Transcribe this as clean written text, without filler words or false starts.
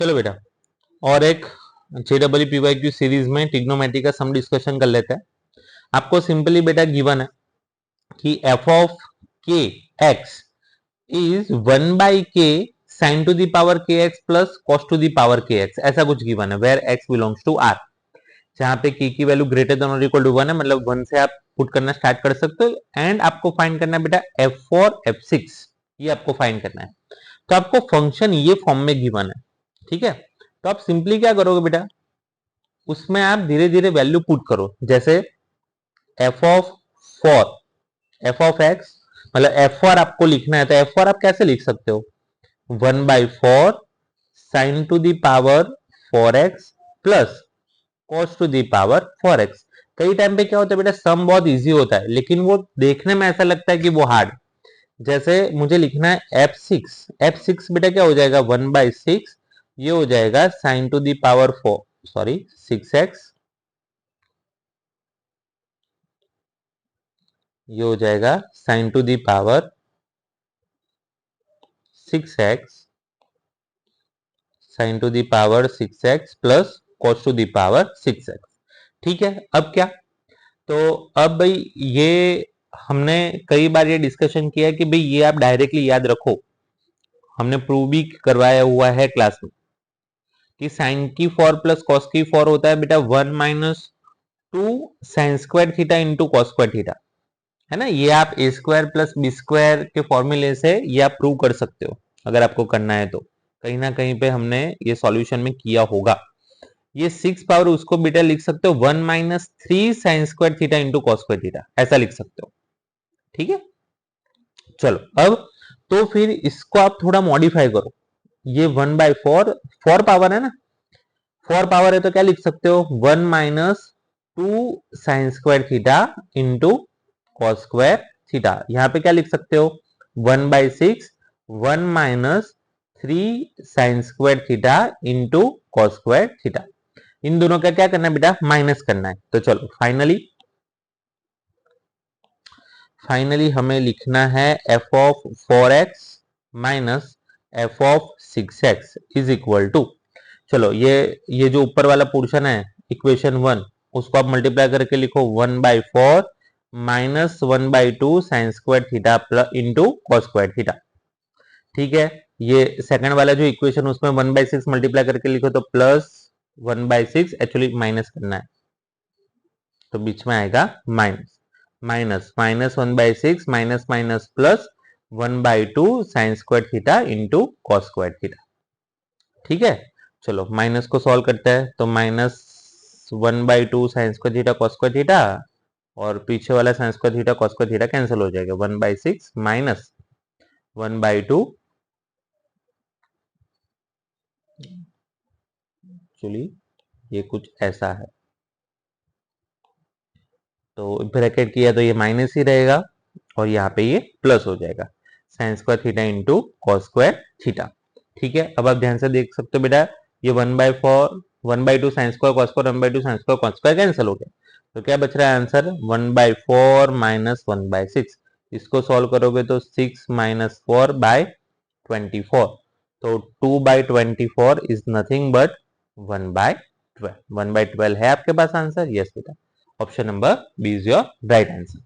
चलो बेटा, और एक JEE सीरीज में ट्रिग्नोमेट्री का सम डिस्कशन कर लेते हैं। आपको सिंपली बेटा गिवन है कि f of k x is 1/k sin to the power k x plus cos to the power k x, ऐसा कुछ गिवन है where x belongs to R, जहां पे के की वैल्यू ग्रेटर देन और इक्वल टू 1 है, मतलब 1 से आप पुट करना स्टार्ट कर सकते हो। एंड आपको फाइंड करना है बेटा F4 F6, ये आपको फाइंड करना है। तो आपको फंक्शन ये फॉर्म में गिवन है, ठीक है। तो आप सिंपली क्या करोगे बेटा, उसमें आप धीरे धीरे वैल्यू पुट करो। जैसे F of 4 F of x, मतलब F4 आपको लिखना है, तो F4 आप कैसे लिख सकते हो, 1/4 sine to the power 4x plus cos to the power 4x। कई टाइम पे क्या होता है बेटा, सम बहुत इजी होता है लेकिन वो देखने में ऐसा लगता है कि वो हार्ड। जैसे मुझे लिखना है F6 बेटा क्या हो जाएगा, 1/6, ये हो जाएगा sine to the power 6x, ये हो जाएगा sine to the power 6x, sine to the power 6x plus cos to the power 6x। ठीक है, अब क्या, तो अब भाई ये हमने कई बार ये डिस्कशन किया है कि भाई ये आप डायरेक्टली याद रखो, हमने प्रूव भी करवाया हुआ है क्लास में कि साइन की 4 प्लस कॉस की 4 होता है बेटा 1 - 2 sign square theta into cos square theta, है ना। ये आप ए स्क्वायर प्लस बी स्क्वायर के फॉर्मूले से ये आप प्रूव कर सकते हो, अगर आपको करना है तो कहीं ना कहीं पे हमने ये सॉल्यूशन में किया होगा। ये 6 पावर उसको बेटा लिख सकते हो 1 - 3 sine square theta into cos square theta, ऐसा लिख सकते हो, ठीक है। चलो अब तो फिर इसको आप थोड़ा मॉडिफाई करो, ये 1/4 4 पावर है ना, 4 पावर है तो क्या लिख सकते हो, 1 - 2 sign square theta into cos square theta. यहां पे क्या लिख सकते हो, 1/6 1 - 3 sine square theta into cos square theta. इन दोनों का क्या करना है बेटा, माइनस करना है। तो चलो फाइनली हमें लिखना है F of 4x minus F of 6x is equal to, चलो ये जो ऊपर वाला पोर्शन है इक्वेशन 1, उसको आप मल्टीप्लाई करके लिखो 1/4 minus 1/2 sign square theta plus into cos square theta. ठीक है, ये सेकंड वाला जो इक्वेशन उसमें 1/6 मल्टीप्लाई करके लिखो तो प्लस 1/6, एक्चुअली माइनस करना है तो बीच में आएगा minus, minus minus 1/6 minus minus plus 1/2 sign square theta into cos square theta. ठीक है, चलो माइनस को सॉल्व करते हैं तो minus 1/2 sign square theta cos square theta, और पीछे वाला sign square theta cos square theta cancel हो जाएगा, 1/6 माइनस 1/2, एक्चुअली ये कुछ ऐसा है, तो ब्रैकेट किया तो ये माइनस ही रहेगा और यहाँ पे ये प्लस हो जाएगा, sign square theta into cos square theta. ठीक है, अब आप ध्यान से देख सकते हो बेटा, ये 1/2 sine square cos square 1/2 sine square cos square cancel हो गया, तो क्या बच रहा है आंसर 1/4 माइनस 1/6। इसको सॉल्व करोगे तो 6 - 4/24, तो 2/24 इज नथिंग बट 1/12। 1/12 है आपके पास आंसर, यस बेटा, option number B is your right answer.